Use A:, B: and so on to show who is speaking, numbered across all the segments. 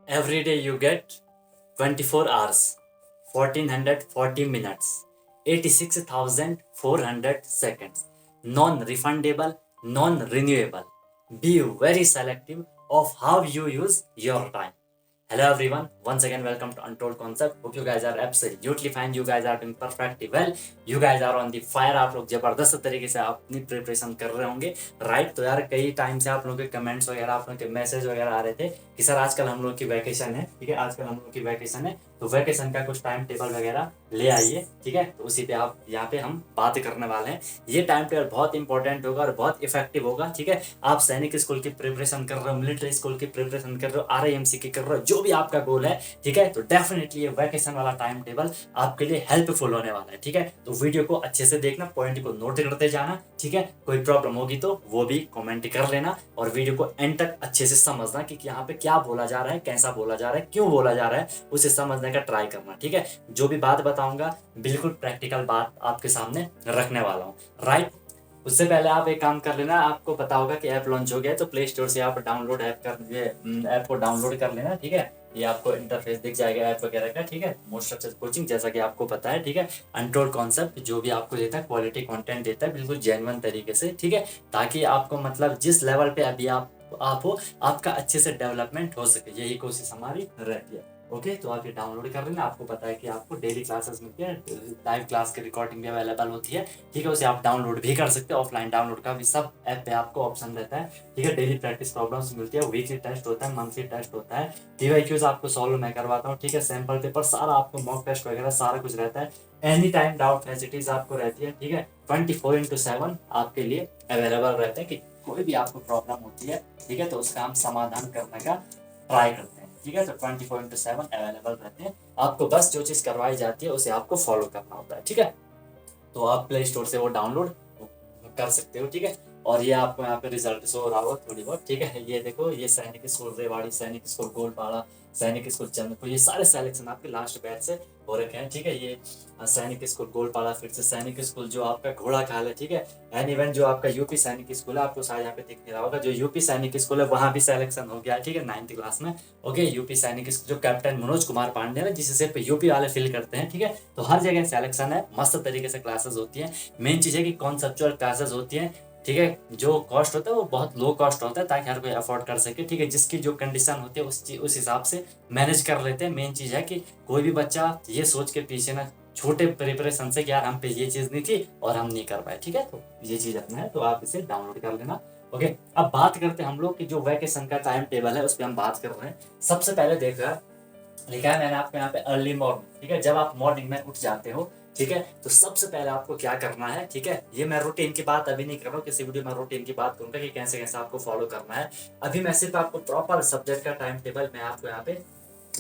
A: Every day you get 24 hours, 1440 minutes, 86,400 seconds. Non-refundable, non-renewable. Be very selective of how you use your time. Hello everyone, once again welcome to Untold Concept. Hope you guys are absolutely fine. You guys are doing perfectly well. You guys are on the fire. आप लोग जबरदस्त तरीके से अपनी preparation कर रहे होंगे, right? तो यार कई टाइम से आप लोगों के कमेंट्स वगैरह, आप लोगों के मैसेज वगैरह आ रहे थे कि सर आजकल हम लोग की वैकेशन है, ठीक है, आजकल हम लोग की वैकेशन है, तो वैकेशन का कुछ टाइम टेबल वगैरह ले आइए, ठीक है। तो उसी पे आप यहाँ पे हम बात करने वाले हैं। ये टाइम टेबल बहुत इंपॉर्टेंट होगा और बहुत इफेक्टिव होगा, ठीक है। आप सैनिक स्कूल की प्रिपरेशन कर रहे हो, मिलिट्री स्कूल की प्रिपरेशन कर रहे हो, RIMC की कर रहे हो, जो भी आपका गोल है, ठीक है, तो डेफिनेटली ये वैकेशन वाला टाइम टेबल आपके लिए हेल्पफुल होने वाला है, ठीक है। तो वीडियो को अच्छे से देखना, पॉइंट को नोट करते जाना, ठीक है। कोई प्रॉब्लम होगी तो वो भी कमेंट कर लेना और वीडियो को एंड तक अच्छे से समझना कि यहाँ पे क्या बोला जा रहा है, कैसा बोला जा रहा है, क्यों बोला जा रहा है, उसे समझने का ट्राई करना, ठीक है। जो भी बात बताऊंगा बिल्कुल प्रैक्टिकल बात आपके सामने रखने वाला हूँ, राइट। उससे पहले आप एक काम कर लेना, आपको पता होगा कि ऐप लॉन्च हो गया है, तो प्ले स्टोर से आप डाउनलोड ऐप को डाउनलोड कर लेना, ठीक है। ये आपको इंटरफेस दिख जाएगा ऐप वगैरह का, ठीक है। मोस्ट स्ट्रक्चर कोचिंग, जैसा कि आपको पता है, ठीक है। अनटोल्ड कॉन्सेप्ट जो भी आपको देता है, क्वालिटी कंटेंट देता है बिल्कुल जेन्युइन तरीके से, ठीक है, ताकि आपको मतलब जिस लेवल पे अभी आप हो, आपका अच्छे से डेवलपमेंट हो सके, यही कोशिश हमारी रहती है। ओके, तो आप ये डाउनलोड कर लेना। आपको पता है कि आपको डेली क्लासेस मिलती है, लाइव क्लास की रिकॉर्डिंग भी अवेलेबल होती है, ठीक है। उसे आप डाउनलोड भी कर सकते हो, ऑफलाइन डाउनलोड का भी सब ऐप पे आपको ऑप्शन रहता है, ठीक है। डेली प्रैक्टिस प्रॉब्लम्स मिलती है, वीकली टेस्ट होता है, मंथली टेस्ट होता है, PYQs आपको सॉल्व मैं करवाता हूँ, ठीक है। सैम्पल पेपर सारा आपको, मॉक टेस्ट वगैरह सारा कुछ रहता है। एनी टाइम डाउट फैसिलिटीज आपको रहती है, ठीक है। 24/7 आपके लिए अवेलेबल रहते हैं कि कोई भी आपको प्रॉब्लम होती है, ठीक है, तो उसका हम समाधान करने का ट्राई करते हैं, ठीक है। तो 24/7 अवेलेबल रहते हैं। आपको बस जो चीज़ करवाई जाती है उसे आपको फॉलो करना होता है, ठीक है। तो आप प्ले स्टोर से वो डाउनलोड कर सकते हो, ठीक है। और ये आपको यहाँ पे रिजल्ट शो हो रहा होगा थोड़ी बहुत, ठीक है। ये देखो, ये सैनिक स्कूल रेवाड़ी, सैनिक स्कूल गोलपाड़ा, सैनिक स्कूल चंद्रपुर, ये सारे सिलेक्शन आपके लास्ट बैच से हो रखे हैं, ठीक है। ये सैनिक स्कूल गोलपाड़ा, फिर से सैनिक स्कूल जो आपका घोड़ा खाल है, ठीक है। एंड इवन जो आपका यूपी सैनिक स्कूल है, आपको शायद यहाँ पे दिख नहीं रहा होगा, जो यूपी सैनिक स्कूल है वहाँ भी सिलेक्शन हो गया है, ठीक है, 9th क्लास में। ओके, यूपी सैनिक स्कूल जो कैप्टन मनोज कुमार पांडे है, जिसे सिर्फ यूपी वाले फिल करते हैं, ठीक है। तो हर जगह सिलेक्शन है, मस्त तरीके से क्लासेस होती है। मेन चीज़ है कि कॉन्सेप्चुअल क्लासेस होती हैं, ठीक है। जो कॉस्ट होता है वो बहुत लो कॉस्ट होता है, ताकि हर कोई अफोर्ड कर सके, ठीक है। जिसकी जो कंडीशन होती है उस हिसाब से मैनेज कर लेते हैं। मेन चीज़ है कि कोई भी बच्चा ये सोच के पीछे ना छोटे प्रिपरेशन से कि यार हम पे ये चीज़ नहीं थी और हम नहीं कर पाए, ठीक है। तो ये चीज़ अपना है, तो आप इसे डाउनलोड कर लेना। ओके, अब बात करते हैं हम लोग कि जो वैकेशन का टाइम टेबल है उस पर हम बात कर रहे हैं। सबसे पहले देखा लिखा है मैंने आपको यहाँ पे अर्ली मॉर्निंग, ठीक है। जब आप मॉर्निंग में उठ जाते हो, ठीक है, तो सबसे पहले आपको क्या करना है, ठीक है। ये मैं रूटीन की बात अभी नहीं कर रहा हूँ, किसी वीडियो में रूटीन की बात करूंगा कि कैसे कैसे आपको फॉलो करना है। अभी मैं सिर्फ आपको प्रॉपर सब्जेक्ट का टाइम टेबल मैं आपको यहाँ पे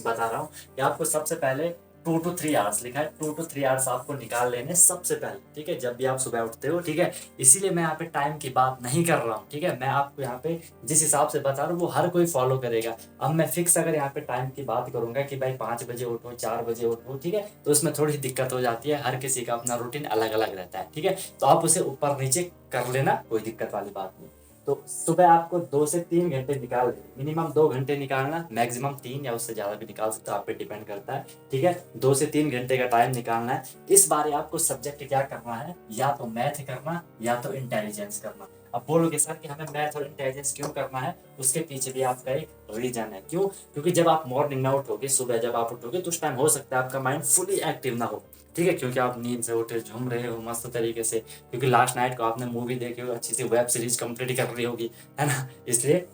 A: बता रहा हूँ कि आपको सबसे पहले 2 to 3 आवर्स लिखा है, 2 to 3 आवर्स आपको निकाल लेने सबसे पहले, ठीक है, जब भी आप सुबह उठते हो, ठीक है। इसीलिए मैं यहाँ पे टाइम की बात नहीं कर रहा हूँ, ठीक है। मैं आपको यहाँ पे जिस हिसाब से बता रहा हूँ वो हर कोई फॉलो करेगा। अब मैं फिक्स अगर यहाँ पे टाइम की बात करूंगा कि भाई 5 बजे उठो, 4 बजे उठो, ठीक है, तो उसमें थोड़ी दिक्कत हो जाती है। हर किसी का अपना रूटीन अलग अलग रहता है, ठीक है। तो आप उसे ऊपर नीचे कर लेना, कोई दिक्कत वाली बात नहीं। तो सुबह आपको 2 से 3 घंटे निकाल, मिनिमम 2 घंटे निकालना, मैक्सिमम 3 या उससे ज़्यादा भी निकाल सकते हो, आप पे डिपेंड करता है, ठीक है। 2 से 3 घंटे का टाइम निकालना है। इस बार आपको सब्जेक्ट क्या करना है, या तो मैथ करना या तो इंटेलिजेंस करना। अब बोलोगे सर कि हमें मैथ और इंटेलिजेंस क्यों करना है, उसके पीछे भी आपका एक रीजन है। क्यों? क्योंकि जब आप मॉर्निंग में उठोगे, सुबह जब आप उठोगे, तो उस टाइम हो सकता है आपका माइंड फुली एक्टिव ना हो, ठीक है, क्योंकि आप नींद से उठे झूम रहे हो मस्त तरीके से, क्योंकि लास्ट नाइट को आपने मूवी देखी हो, अच्छी सी वेब सीरीज कंप्लीट कर रही होगी, है ना। इसलिए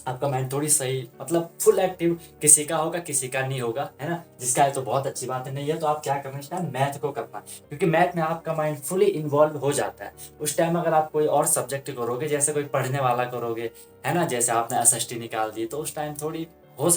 A: आपका माइंड थोड़ी सही, मतलब फुल एक्टिव किसी का होगा, किसी का नहीं होगा, है ना। जिसका है तो बहुत अच्छी बात है, नहीं है तो आप क्या करना, इस टाइम मैथ को करना, क्योंकि मैथ में आपका माइंड फुली इन्वॉल्व हो जाता है। उस टाइम अगर आप कोई और सब्जेक्ट करोगे, जैसे कोई पढ़ने वाला करोगे, है ना, जैसे आपने SST निकाल दी, तो उस टाइम थोड़ी हो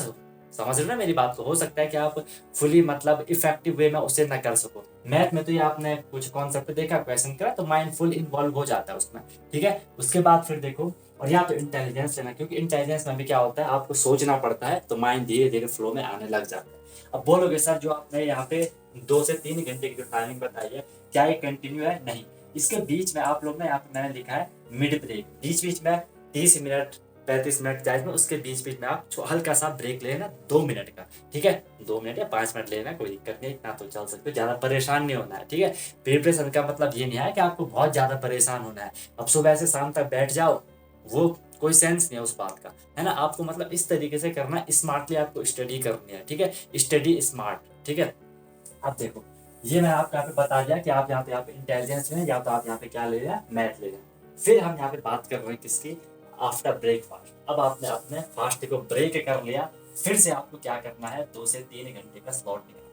A: समझ रहे हो ना मेरी बात को, हो सकता है कि आप फुली मतलब इफेक्टिव वे में उसे ना कर सको। मैथ में तो ये आपने कुछ कॉन्सेप्ट देखा, क्वेश्चन करा, तो माइंड फुल इन्वॉल्व हो जाता है उसमें, ठीक है। उसके बाद फिर देखो, और या तो इंटेलिजेंस लेना, क्योंकि इंटेलिजेंस में भी क्या होता है, आपको सोचना पड़ता है, तो माइंड धीरे धीरे फ्लो में आने लग जाता है। अब बोलोगे सर जो आपने यहाँ पे 2 से 3 घंटे की जो टाइमिंग बताई है, क्या ये कंटिन्यू है? नहीं, इसके बीच में आप लोग ने यहाँ पे मैंने लिखा है मिड ब्रेक, बीच बीच में 30 मिनट 35 मिनट जाए में उसके बीच बीच में आप हल्का सा ब्रेक लेना 2 मिनट का, ठीक है, 2 मिनट या 5 मिनट लेना, कोई दिक्कत नहीं, इतना तो चल सकते हो, ज्यादा परेशान नहीं होना है, ठीक है। प्रिपरेशन का मतलब ये नहीं है कि आपको बहुत ज्यादा परेशान होना है, अब सुबह से शाम तक बैठ जाओ, वो कोई सेंस नहीं है उस बात का, है ना। आपको मतलब इस तरीके से करना, स्मार्टली आपको स्टडी करनी है, ठीक है, स्टडी स्मार्ट, ठीक है। अब देखो, ये मैं आपको यहाँ पे बता दिया कि आप यहाँ पे इंटेलिजेंस में, या तो आप यहाँ पे क्या ले रहे हैं, मैथ ले रहे हैं। फिर हम यहाँ पे बात कर रहे हैं किसकी, आफ्टर ब्रेकफास्ट। अब आपने अपने फास्ट को ब्रेक कर लिया, फिर से आपको क्या करना है, 2 से 3 घंटे का स्लॉट निकालना है।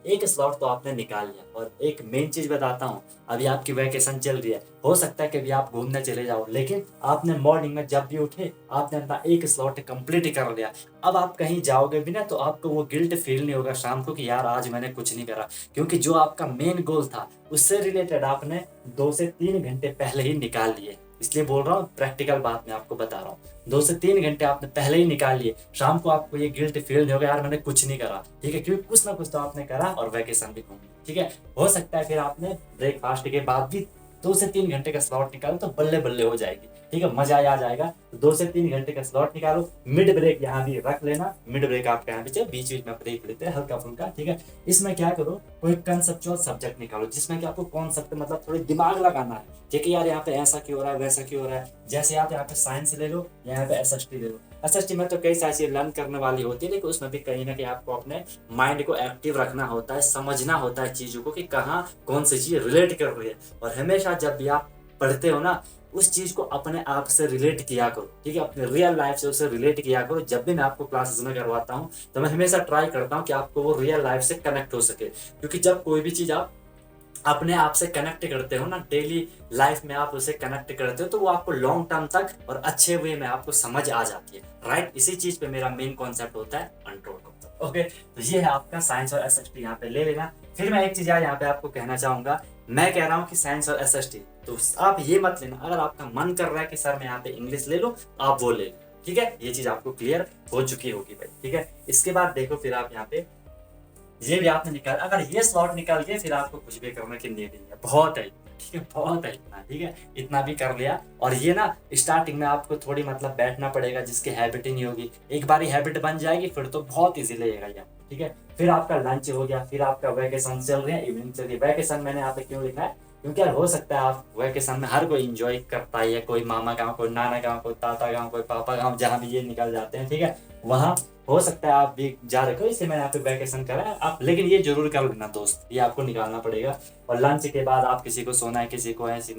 A: एक स्लॉट तो आपने निकाल लिया, और एक मेन चीज बताता हूँ, अभी आपकी वैकेशन चल रही है, हो सकता है कि अभी आप घूमने चले जाओ, लेकिन आपने मॉर्निंग में जब भी उठे आपने अपना एक स्लॉट कंप्लीट कर लिया। अब आप कहीं जाओगे भी ना तो आपको वो गिल्ट फील नहीं होगा शाम को कि यार आज मैंने कुछ नहीं करा, क्योंकि जो आपका मेन गोल था उससे रिलेटेड आपने 2 से 3 घंटे पहले ही निकाल लिए। इसलिए बोल रहा हूँ, प्रैक्टिकल बात मैं आपको बता रहा हूँ, 2 से 3 घंटे आपने पहले ही निकाल लिए, शाम को आपको ये गिल्ट फील नहीं होगा यार मैंने कुछ नहीं करा, ठीक है, क्योंकि कुछ ना कुछ तो आपने करा और वैकेशन भी घूमी, ठीक है। हो सकता है फिर आपने ब्रेकफास्ट के बाद भी 2 से 3 घंटे का स्लॉट निकालो तो बल्ले बल्ले हो जाएगी, ठीक है, मजा आ जाएगा। तो 2 से 3 घंटे का स्लॉट निकालो, मिड ब्रेक यहाँ भी रख लेना, मिड ब्रेक आपका यहाँ पे बीच बीच में ब्रेक लेते हैं हल्का फुल्का, ठीक है। इसमें क्या करो, कोई कंसेप्चुअल सब्जेक्ट निकालो जिसमें कि आपको कॉन्सेप्ट मतलब थोड़ी दिमाग लगाना है, ठीक है, यार यहाँ पे ऐसा क्यों हो रहा है, वैसा क्यों हो रहा है। जैसे आप यहाँ पे साइंस ले लो, यहाँ पे एसएसटी ले लो, एसएसटी में तो कई सारी चीजें लर्न करने वाली होती है, लेकिन उसमें भी कहीं ना कहीं आपको अपने माइंड को एक्टिव रखना होता है, समझना होता है चीजों को कि कहाँ कौन सी चीज रिलेट कर रही है। और हमेशा जब भी आप पढ़ते हो ना, उस चीज को अपने आप से रिलेट किया करो, ठीक है, अपने रियल लाइफ से उसे रिलेट किया करो। जब भी मैं आपको क्लासेस में करवाता हूँ तो मैं हमेशा ट्राई करता हूँ कि आपको वो रियल लाइफ से कनेक्ट हो सके, क्योंकि जब कोई भी चीज आप अपने आप से कनेक्ट करते हो ना, डेली लाइफ में आप उसे कनेक्ट करते हो, तो वो आपको लॉन्ग टर्म तक और अच्छे वे में आपको समझ आ जाती है, राइट। इसी चीज पे मेरा मेन कॉन्सेप्ट होता है कंट्रोल कॉन्सेप्ट, ओके। तो ये है आपका साइंस और एसएसटी, यहाँ पे ले लेना। फिर मैं एक चीज यहाँ पे आपको कहना चाहूंगा, मैं कह रहा हूँ कि साइंस और एसएसटी, तो आप ये मत लेना, अगर आपका मन कर रहा है कि सर मैं यहाँ पे इंग्लिश ले लो, आप वो ले लो, ठीक है, ये चीज आपको क्लियर हो चुकी होगी भाई, ठीक है। इसके बाद देखो, फिर आप यहाँ पे ये भी आपने निकाल, अगर ये स्लॉट निकाल के फिर आपको कुछ भी करने की नीड नहीं है, बहुत है, ठीक है, बहुत है इतना, ठीक है, इतना भी कर लिया। और ये ना स्टार्टिंग में आपको थोड़ी मतलब बैठना पड़ेगा, जिसकी हैबिट ही नहीं होगी, एक बार हैबिट बन जाएगी फिर तो बहुत इजी लगेगा ये, ठीक है। फिर आपका लंच हो गया, फिर आपका वैकेशन चल रही है, इवनिंग चल रही है। वैकेशन मैंने यहाँ पे क्यों लिखा है, क्योंकि यार हो सकता है आप वैकेशन में हर कोई एंजॉय करता ही है, कोई मामा गाँव, कोई नाना गाँव, कोई ताता गाँव, कोई पापा गाँव, जहाँ भी ये निकल जाते हैं, ठीक है, वहाँ हो सकता है आप भी जा रहे हो, इसलिए मैंने यहाँ पे वैकेशन करा है आप, लेकिन ये जरूर कर लेना दोस्त, ये आपको निकालना पड़ेगा। और लंच के बाद आप किसी को सोना है, किसी को ऐसे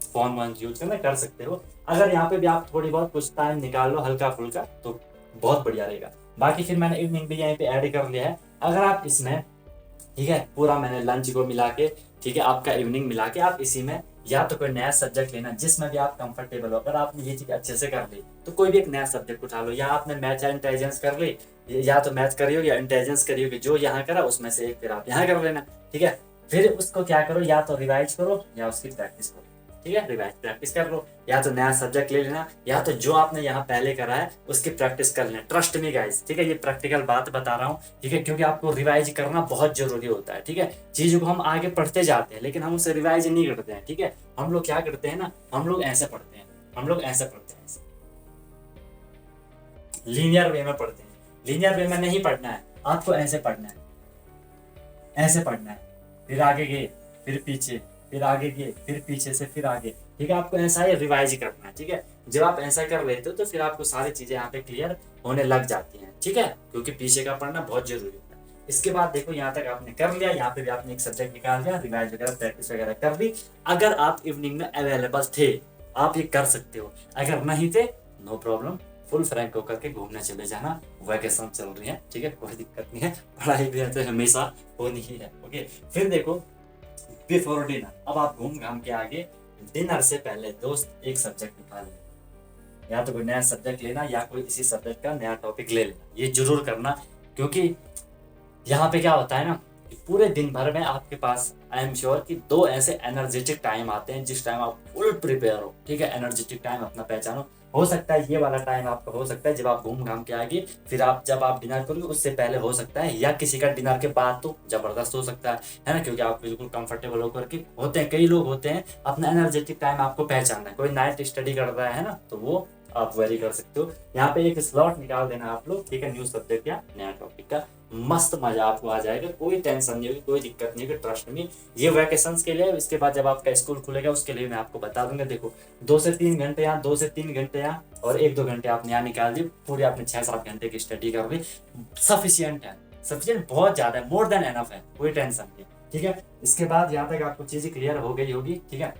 A: फोन वोन यूज करना, कर सकते हो। अगर यहाँ पे भी आप थोड़ी बहुत कुछ टाइम निकाल लो हल्का फुल्का तो बहुत बढ़िया रहेगा। बाकी फिर मैंने इवनिंग भी यहाँ पे ऐड कर लिया है। अगर आप इसमें, ठीक है, पूरा मैंने लंच को मिला के, ठीक है, आपका इवनिंग मिला के आप इसी में या तो कोई नया सब्जेक्ट लेना जिसमें भी आप कंफर्टेबल हो। अगर आपने ये चीज अच्छे से कर ली तो कोई भी एक नया सब्जेक्ट उठा लो, या आपने मैथ या इंटेलिजेंस कर ली, या तो मैथ करियो या इंटेलिजेंस करियो, कि जो यहाँ करा उसमें से एक फिर आप यहाँ कर लेना, ठीक है। फिर उसको क्या करो, या तो रिवाइज करो या उसकी प्रैक्टिस करो, ठीक है, रिवाइज प्रैक्टिस कर लो, या तो नया सब्जेक्ट ले लेना, या तो जो आपने यहाँ पहले करा है उसकी प्रैक्टिस कर लेना। ट्रस्ट मी गाइस, ठीक है, ये प्रैक्टिकल बात बता रहा हूँ, ठीक है, क्योंकि आपको रिवाइज करना बहुत जरूरी होता है, ठीक है। चीजों को हम आगे पढ़ते जाते हैं लेकिन हम उसे रिवाइज नहीं करते हैं, ठीक है। हम लोग क्या करते हैं ना, हम लोग ऐसे पढ़ते हैं, हम लोग ऐसे पढ़ते हैं, लीनियर वे में पढ़ते हैं। लीनियर वे में नहीं पढ़ना है, आपको ऐसे पढ़ना है, ऐसे पढ़ना है, फिर आगे गए, फिर पीछे, फिर आगे गए, फिर पीछे से फिर आगे, ठीक है। आपको ऐसा ही रिवाइज करना है, ठीक है। जब आप ऐसा कर लेते हो तो फिर आपको सारी चीजें यहाँ पे क्लियर होने लग जाती हैं, ठीक है, क्योंकि पीछे का पढ़ना बहुत जरूरी होता है। इसके बाद देखो, यहाँ तक आपने कर लिया, यहाँ पे भी आपने एक सब्जेक्ट निकाल लिया, रिवाइज वगैरह प्रैक्टिस वगैरह कर ली। अगर आप इवनिंग में अवेलेबल थे आप ये कर सकते हो, अगर नहीं थे नो प्रॉब्लम, फुल फ्रैंक होकर के घूमने चले जाना, वैकेशन चल रही है, ठीक है, कोई दिक्कत नहीं है, पढ़ाई भी तो हमेशा होनी ही है, ओके। फिर देखो, बिफोर डिनर, अब आप घूम घाम के आगे डिनर से पहले दोस्त एक सब्जेक्ट निकाल लेना, या तो कोई नया सब्जेक्ट लेना या कोई इसी सब्जेक्ट का नया टॉपिक ले लेना, ये जरूर करना। क्योंकि यहाँ पे क्या होता है ना कि पूरे दिन भर में आपके पास आई एम श्योर कि 2 ऐसे एनर्जेटिक टाइम आते हैं जिस टाइम आप फुल प्रिपेयर हो, ठीक है। एनर्जेटिक टाइम अपना पहचानो, हो सकता है ये वाला टाइम आपका हो सकता है जब आप घूम घाम के आगे, फिर आप जब आप डिनर करोगे उससे पहले हो सकता है, या किसी का डिनर के बाद तो जबरदस्त हो सकता है ना, क्योंकि आप बिल्कुल कंफर्टेबल होकर के होते हैं। कई लोग होते हैं, अपना एनर्जेटिक टाइम आपको पहचानना है, कोई नाइट स्टडी कर रहा है ना, तो वो आप वेरी कर सकते हो। यहाँ पे एक स्लॉट निकाल देना आप लोग, ठीक है, न्यू सब्जेक्ट या नया टॉपिक का, मस्त मजा आपको आ जाएगा, कोई टेंशन नहीं होगी, कोई दिक्कत नहीं होगी, ट्रस्ट में। ये वैकेशंस के लिए, इसके बाद जब आपका स्कूल खुलेगा उसके लिए मैं आपको बता दूंगा। देखो 2 से 3 घंटे यहाँ, 2 से 3 घंटे यहाँ, और 1-2 घंटे आपने यहाँ निकाल दी, पूरी आपने 6-7 घंटे की स्टडी कर ली, सफिशियंट है, सफिशियंट बहुत ज्यादा है, मोर देन एनफ है, कोई टेंशन नहीं, ठीक है। इसके बाद यहाँ तक आपको चीजें क्लियर हो गई होगी, ठीक है।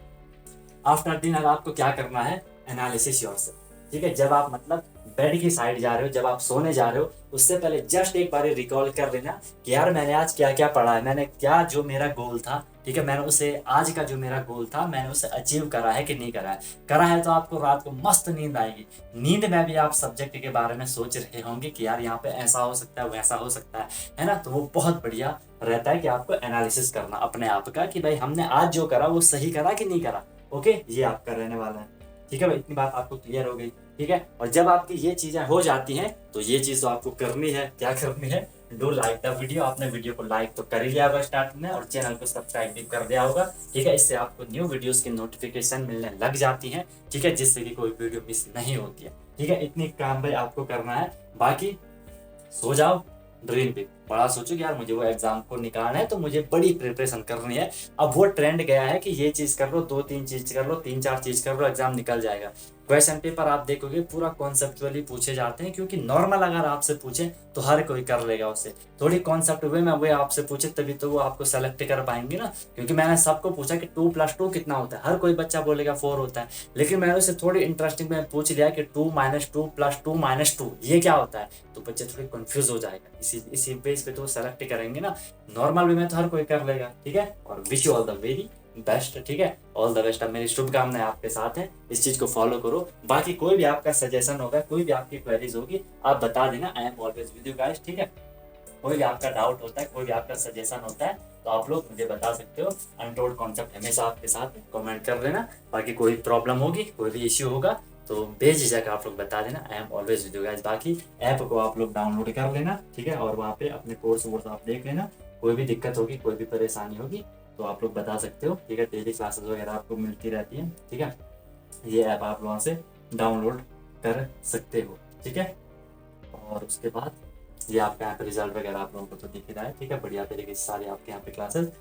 A: आफ्टर डिनर आपको क्या करना है, एनालिसिस योरसेल्फ, ठीक है। जब आप मतलब बेड की साइड जा रहे हो, जब आप सोने जा रहे हो, उससे पहले जस्ट एक बार रिकॉल कर लेना कि यार मैंने आज क्या क्या पढ़ा है, मैंने क्या जो मेरा गोल था, ठीक है, मैंने उसे, आज का जो मेरा गोल था मैंने उसे अचीव करा है कि नहीं करा है। करा है तो आपको रात को मस्त नींद आएगी। नींद में भी आप सब्जेक्ट के बारे में सोच रहे होंगे कि यार यहाँ पे ऐसा हो सकता है, वैसा हो सकता है ना। तो वो बहुत बढ़िया रहता है कि आपको एनालिसिस करना अपने आप का, कि भाई हमने आज जो करा वो सही करा कि नहीं करा। ओके, ये आपका रहने वाला है, ठीक है भाई। इतनी बात आपको क्लियर हो गई, ठीक है। और जब आपकी ये चीजें हो जाती हैं तो ये चीज तो आपको करनी है, क्या करनी है, डू लाइक द वीडियो। आपने वीडियो को लाइक तो कर ही लिया होगा स्टार्टिंग में, और चैनल को सब्सक्राइब भी कर दिया होगा, ठीक है। इससे आपको न्यू वीडियोस की नोटिफिकेशन मिलने लग जाती है, ठीक है, जिससे कि कोई वीडियो मिस नहीं होती है, ठीक है। इतनी काम भाई आपको करना है, बाकी सो जाओ, ड्रीम बिग, बड़ा सोचो कि यार मुझे वो एग्जाम को निकालना है तो मुझे बड़ी प्रिपरेशन करनी है। अब वो ट्रेंड गया है कि ये चीज कर लो, 2-3 चीज कर लो, 3-4 चीज कर लो, एग्जाम निकल जाएगा। क्वेश्चन पेपर आप देखोगे पूरा कॉन्सेप्चुअली पूछे जाते हैं, क्योंकि नॉर्मल अगर आपसे पूछे तो हर कोई कर लेगा उसे, थोड़ी कॉन्सेप्ट वे में वो आपसे पूछे तभी तो वो आपको सेलेक्ट कर पाएंगे ना। क्योंकि मैंने सबको पूछा कि 2+2 कितना होता है, हर कोई बच्चा बोलेगा 4 होता है, लेकिन मैंने उसे थोड़ी इंटरेस्टिंग में पूछ लिया कि 2-2+2 ये क्या होता है, तो बच्चे थोड़े कंफ्यूज हो जाएगा। इसी बेस पे तो सेलेक्ट करेंगे ना। नॉर्मल वे में तो हर कोई कर लेगा, ठीक है। और wish you all the very best, ठीक है, ऑल द बेस्ट। अब मेरी शुभकामनाएं आपके साथ है, इस चीज को फॉलो करो। बाकी कोई भी आपका सजेशन होगा, कोई भी आपकी क्वेरीज होगी, आप बता देना, I am always with you guys, ठीक है। कोई भी आपका डाउट होता है, कोई भी आपका सजेशन होता है, तो आप लोग मुझे बता सकते हो। अनटोल्ड कॉन्सेप्ट हमेशा आपके साथ, कमेंट कर देना। बाकी कोई प्रॉब्लम होगी, कोई भी इश्यू होगा तो बेझिझक आप लोग बता देना, I am always with you guys. बाकी ऐप को आप लोग डाउनलोड कर लेना, ठीक है, और वहाँ पे अपने कोर्स वोर्स आप देख लेना। कोई भी दिक्कत होगी, कोई भी परेशानी होगी तो आप लोग बता सकते हो, ठीक है। डेली क्लासेस वगैरह आपको मिलती रहती है, ठीक है। ये ऐप आप वहाँ से डाउनलोड कर सकते हो, ठीक है। और उसके बाद ये आपका यहाँ पे रिजल्ट वगैरह आप लोगों को तो दिख ही रहा है, ठीक है। बढ़िया तरीके से सारी आपके यहाँ पे क्लासेस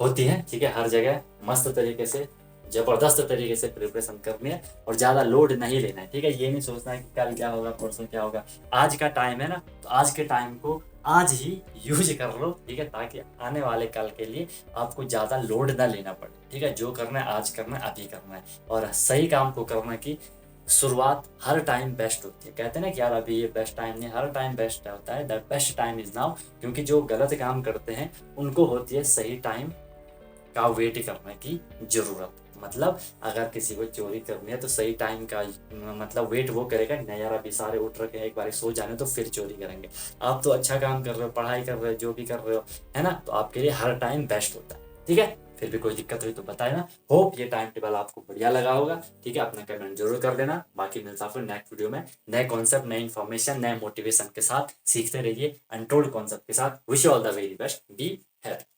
A: होती है, ठीक है। हर जगह मस्त तरीके से, जबरदस्त तरीके से प्रिपरेशन करनी है, और ज्यादा लोड नहीं लेना है, ठीक है। ये नहीं सोचना है कि कल क्या होगा, परसों क्या होगा। आज का टाइम है ना, तो आज के टाइम को आज ही यूज कर लो, ठीक है, ताकि आने वाले कल के लिए आपको ज्यादा लोड ना लेना पड़े, ठीक है। जो करना है आज करना है, अभी करना है, और सही काम को करना की शुरुआत हर टाइम बेस्ट होती है। कहते हैं ना कि यार अभी ये बेस्ट टाइम नहीं, हर टाइम बेस्ट होता है, the best time is now. क्योंकि जो गलत काम करते हैं उनको होती है सही टाइम का वेट करने की जरूरत। मतलब अगर किसी को चोरी करनी है तो सही टाइम का मतलब वेट वो करेगा नहीं, यार अभी सारे उठ रखे हैं, एक बार सो जाने तो फिर चोरी करेंगे। आप तो अच्छा काम कर रहे हो, पढ़ाई कर रहे हो, जो भी कर रहे हो, है ना, तो आपके लिए हर टाइम बेस्ट होता है, ठीक है। फिर भी कोई दिक्कत हुई तो बताए ना। होप ये टाइम टेबल आपको बढ़िया लगा होगा, ठीक है। अपना कमेंट जरूर कर देना। बाकी मिलता फिर नेक्स्ट वीडियो में नए कॉन्सेप्ट, नए इन्फॉर्मेशन, नए मोटिवेशन के साथ। सीखते रहिए अनटोल्ड कॉन्सेप्ट के साथ। Wish you all the very best, be happy.